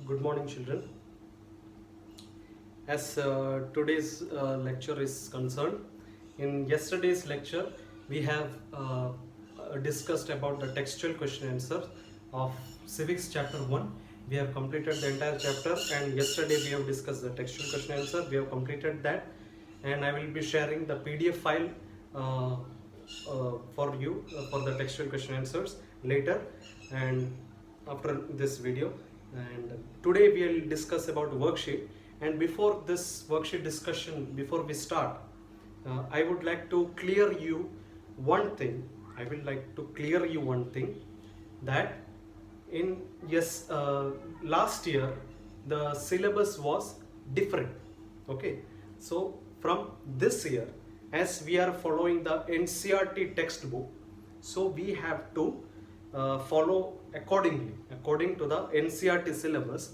Good morning, children. As today's lecture is concerned, in yesterday's lecture we have discussed about the textual question answer of civics chapter 1. We have completed the entire chapter, and yesterday we have discussed the textual question answer. We have completed that, and I will be sharing the PDF file for you for the textual question answers later and after this video. And today we will discuss about worksheet. And before this worksheet discussion, before we start, I would like to clear you one thing. I will like to clear you one thing, that in last year the syllabus was different. Okay, so from this year, as we are following the NCERT textbook, so we have to follow according to the NCERT syllabus.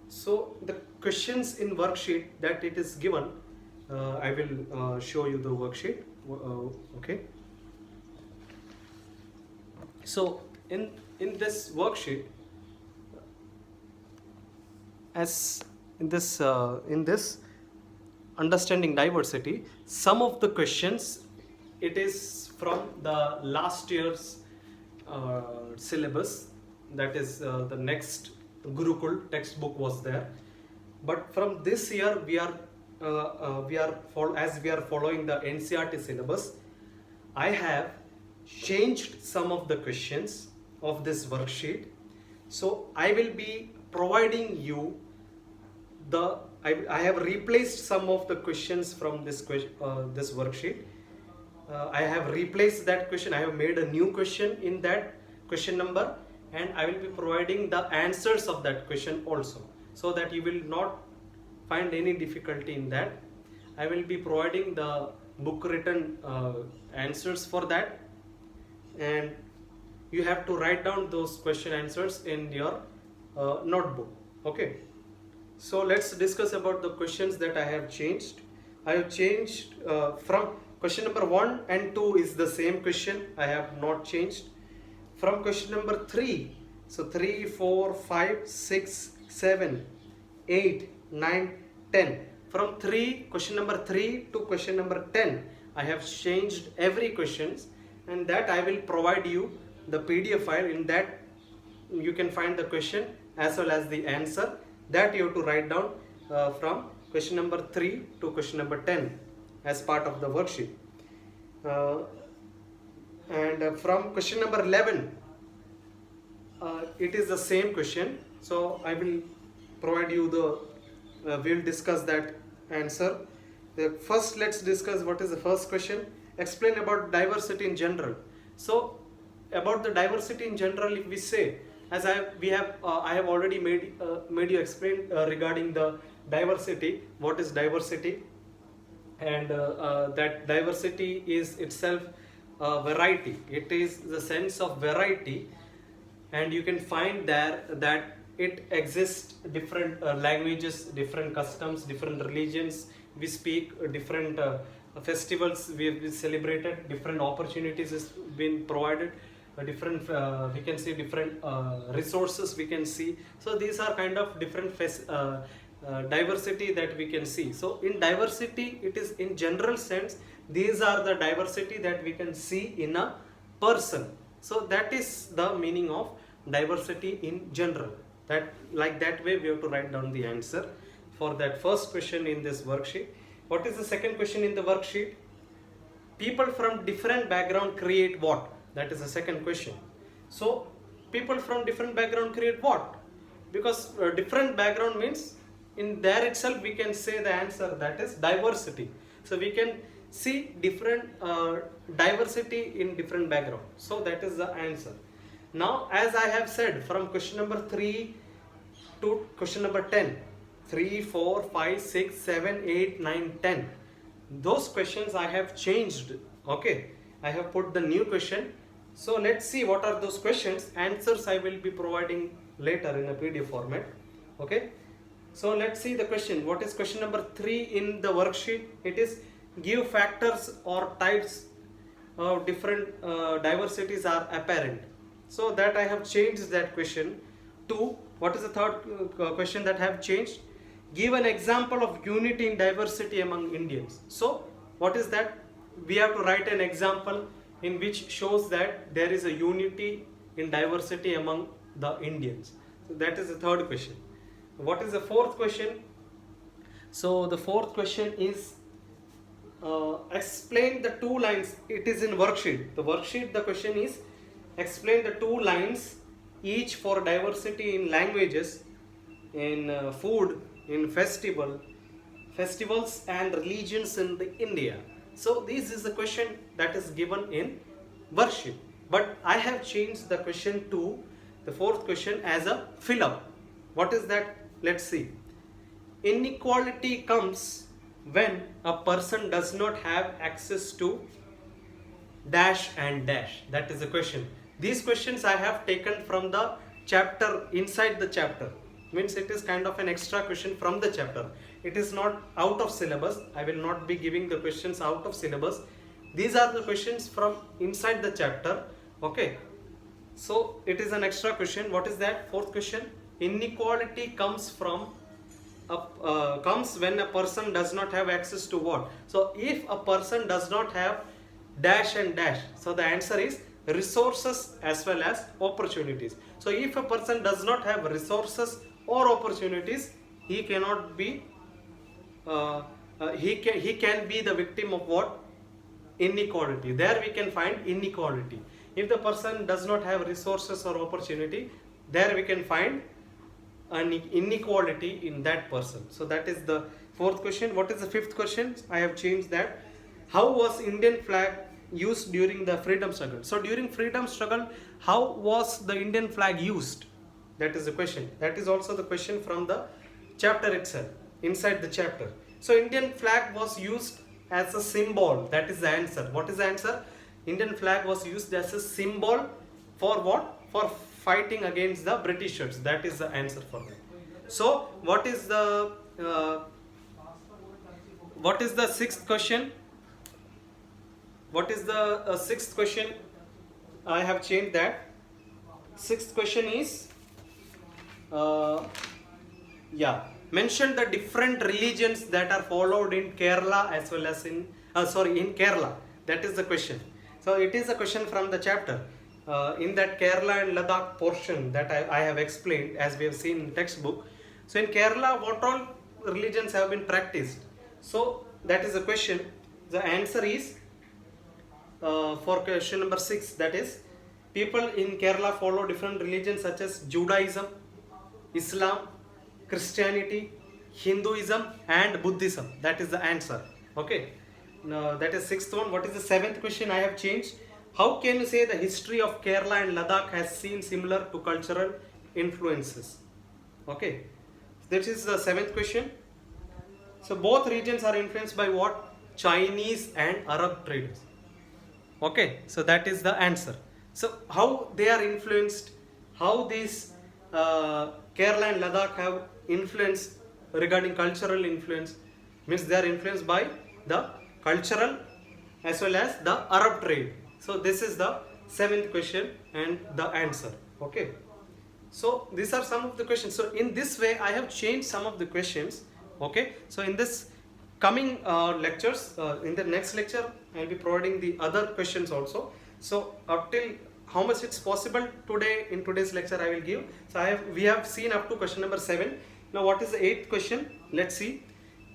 So the questions in worksheet that it is given, I will show you the worksheet. Okay. So in this worksheet, as in this understanding diversity, some of the questions, it is from the last year's syllabus, that is the next Gurukul textbook was there, but from this year as we are following the NCERT syllabus, I have changed some of the questions of this worksheet. So I will be providing you I have replaced some of the questions from this worksheet. I have replaced that question. I have made a new question in that question number, and I will be providing the answers of that question also, so that you will not find any difficulty in that. I will be providing the book written answers for that, and you have to write down those question answers in your notebook. Okay, so let's discuss about the questions that I have changed. I have changed from question number 1 and 2 is the same question. I have not changed. From question number 3, so 3, 4, 5, 6, 7, 8, 9, 10. From question number 3 to question number 10, I have changed every questions, and that I will provide you the PDF file. In that you can find the question as well as the answer that you have to write down from question number 3 to question number 10 as part of the worksheet. And from question number 11, it is the same question, so I will provide you we'll discuss that answer. First, let's discuss what is the first question. Explain about diversity in general. So about the diversity in general, if we say, as I have already made you explain regarding the diversity, what is diversity, and that diversity is itself variety. It is the sense of variety, and you can find there that it exists different languages, different customs, different religions. We speak different festivals we celebrated, different opportunities has been provided, different we can see different resources we can see. So these are kind of different diversity that we can see. So in diversity, it is in general sense, these are the diversity that we can see in a person. So that is the meaning of diversity in general. That way we have to write down the answer for that first question in this worksheet. What is the second question in the worksheet? People from different background create what? That is the second question. So people from different background create what? Because different background means in there itself we can say the answer, that is diversity. So we can see different diversity in different background. So that is the answer. Now, as I have said, from question number 3 to question number 10, 3, 4, 5, 6, 7, 8, 9, 10. Those questions I have changed. Okay, I have put the new question. So let's see what are those questions. Answers I will be providing later in a PDF format. Okay, so let's see the question. What is question number 3 in the worksheet? It is give factors or types of different diversities are apparent. So that I have changed that question to What is the third question that I have changed? Give an example of unity in diversity among Indians. So what is that? We have to write an example in which shows that there is a unity in diversity among the Indians. So that is the third question. What is the fourth question? So the fourth question is explain the two lines. It is in worksheet. The worksheet, the question is explain the two lines each for diversity in languages, in food, in festivals and religions in the India. So this is the question that is given in worksheet. But I have changed the question to the fourth question as a fill up. What is that? Let's see. Inequality comes when a person does not have access to dash and dash. That is the question. These questions I have taken from the chapter, inside the chapter. Means it is kind of an extra question from the chapter. It is not out of syllabus. I will not be giving the questions out of syllabus. These are the questions from inside the chapter. Okay. So it is an extra question. What is that? Fourth question. Inequality comes from comes when a person does not have access to what? So if a person does not have dash and dash, so the answer is resources as well as opportunities. So if a person does not have resources or opportunities, he cannot be he can be the victim of what? Inequality. There we can find inequality. If the person does not have resources or opportunity, there we can find an inequality in that person. So that is the fourth question. What is the fifth question? I have changed that. How was Indian flag used during the freedom struggle? So during freedom struggle, how was the Indian flag used? That is the question. That is also the question from the chapter itself, inside the chapter. So Indian flag was used as a symbol. That is the answer. What is the answer? Indian flag was used as a symbol for what? For fighting against the Britishers. That is the answer for that. So what is the sixth question? What is the sixth question? I have changed that. Sixth question is mention the different religions that are followed in Kerala as well as in Kerala. That is the question. So it is a question from the chapter. In that Kerala and Ladakh portion that I have explained, as we have seen in textbook. So in Kerala, what all religions have been practiced? So that is the question. The answer is for question number 6, that is, people in Kerala follow different religions such as Judaism, Islam, Christianity, Hinduism and Buddhism. That is the answer. Okay. Now that is sixth one. What is the seventh question I have changed? How can you say the history of Kerala and Ladakh has seen similar to cultural influences? Okay. This is the seventh question. So both regions are influenced by what? Chinese and Arab traders. Okay. So that is the answer. So how they are influenced, how these Kerala and Ladakh have influence regarding cultural influence, means they are influenced by the cultural as well as the Arab trade. So this is the seventh question and the answer. Okay. So these are some of the questions. So in this way I have changed some of the questions. Okay. So in this coming lectures, in the next lecture I will be providing the other questions also. So up till how much it's possible today, in today's lecture I will give. So we have seen up to question number 7. Now what is the 8th question? Let's see.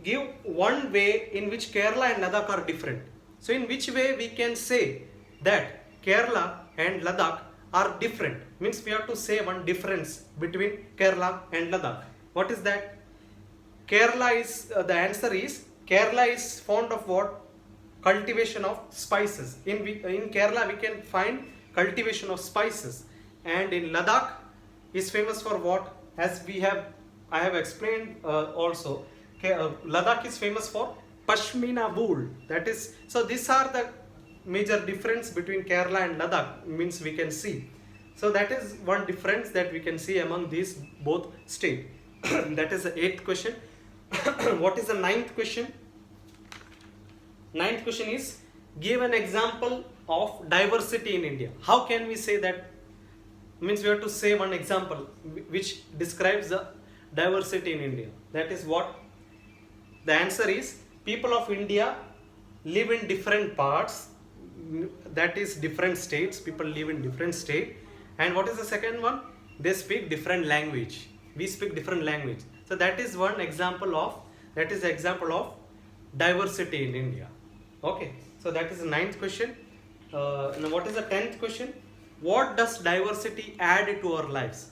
Give one way in which Kerala and Ladakh are different. So in which way we can say that Kerala and Ladakh are different? Means we have to say one difference between Kerala and Ladakh. What is that? Kerala is, the answer is, Kerala is fond of what? Cultivation of spices. In Kerala we can find cultivation of spices, and in Ladakh is famous for what? As I have explained also, Ladakh is famous for Pashmina wool. That is, so these are the major difference between Kerala and Ladakh, means we can see. So that is one difference that we can see among these both states. That is the 8th question. What is the 9th question? 9th question is, give an example of diversity in India. How can we say that means we have to say one example which describes the diversity in India. That is what the answer is. People of India live in different parts, that is different states. People live in different state. And what is the second one? They speak different language. We speak different language. So that is one example of, that is the example of diversity in India. Okay, so that is the 9th question. Now what is the 10th question? What does diversity add to our lives?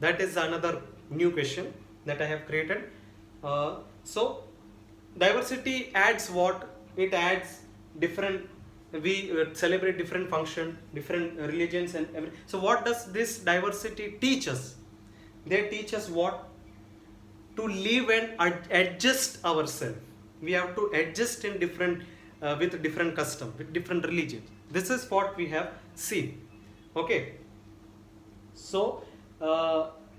That is another new question that I have created. So diversity adds what? It adds different, we celebrate different function, different religions and everything. So what does this diversity teach us? They teach us what? To live and adjust ourselves. We have to adjust in different, with different custom, with different religions. This is what we have seen. Okay. So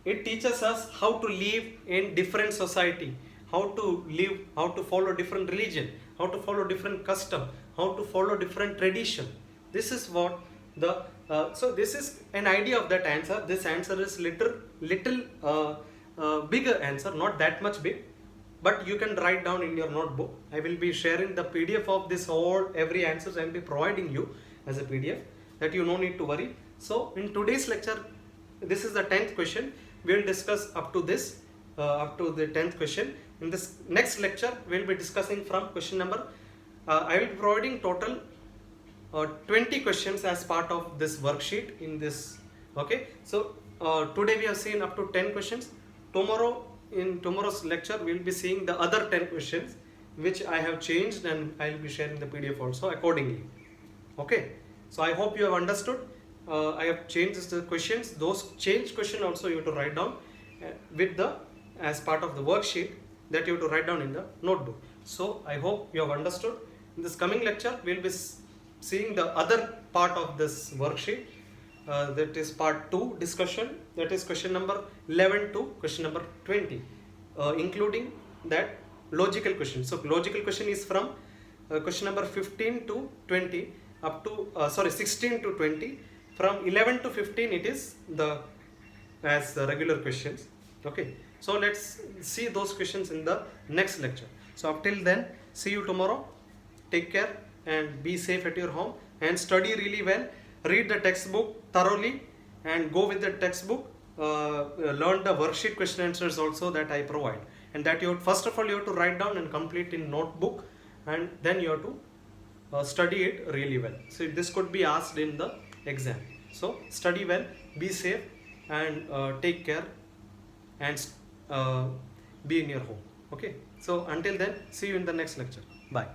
it teaches us how to live in different society, how to live, how to follow different religion, how to follow different custom, how to follow different tradition. This is what the so this is an idea of that answer. This answer is little bigger answer, not that much big, but you can write down in your notebook. I will be sharing the PDF of this whole every answers. I will be providing you as a PDF, that you no need to worry. So in today's lecture, this is the 10th question. We will discuss up to this, up to the 10th question. In this next lecture, we will be discussing from question number, I will be providing total 20 questions as part of this worksheet in this. Okay, so today we have seen up to 10 questions. Tomorrow, in tomorrow's lecture, we will be seeing the other 10 questions which I have changed, and I will be sharing the PDF also accordingly. Okay, so I hope you have understood. I have changed the questions. Those changed question also you have to write down with the, as part of the worksheet that you have to write down in the notebook. So I hope you have understood. In this coming lecture, we will be seeing the other part of this worksheet. That is part 2 discussion, that is question number 11 to question number 20, including that logical question. So logical question is from question number 15 to 20 up to 16 to 20. From 11 to 15 it is the as the regular questions. Okay, so let's see those questions in the next lecture. So up till then, see you tomorrow. Take care and be safe at your home, and study really well. Read the textbook thoroughly and go with the textbook. Learn the worksheet question answers also that I provide, and that you first of all you have to write down and complete in notebook, and then you have to study it really well. So this could be asked in the exam. So study well, be safe, and take care, and be in your home. Okay, so until then, see you in the next lecture. Bye.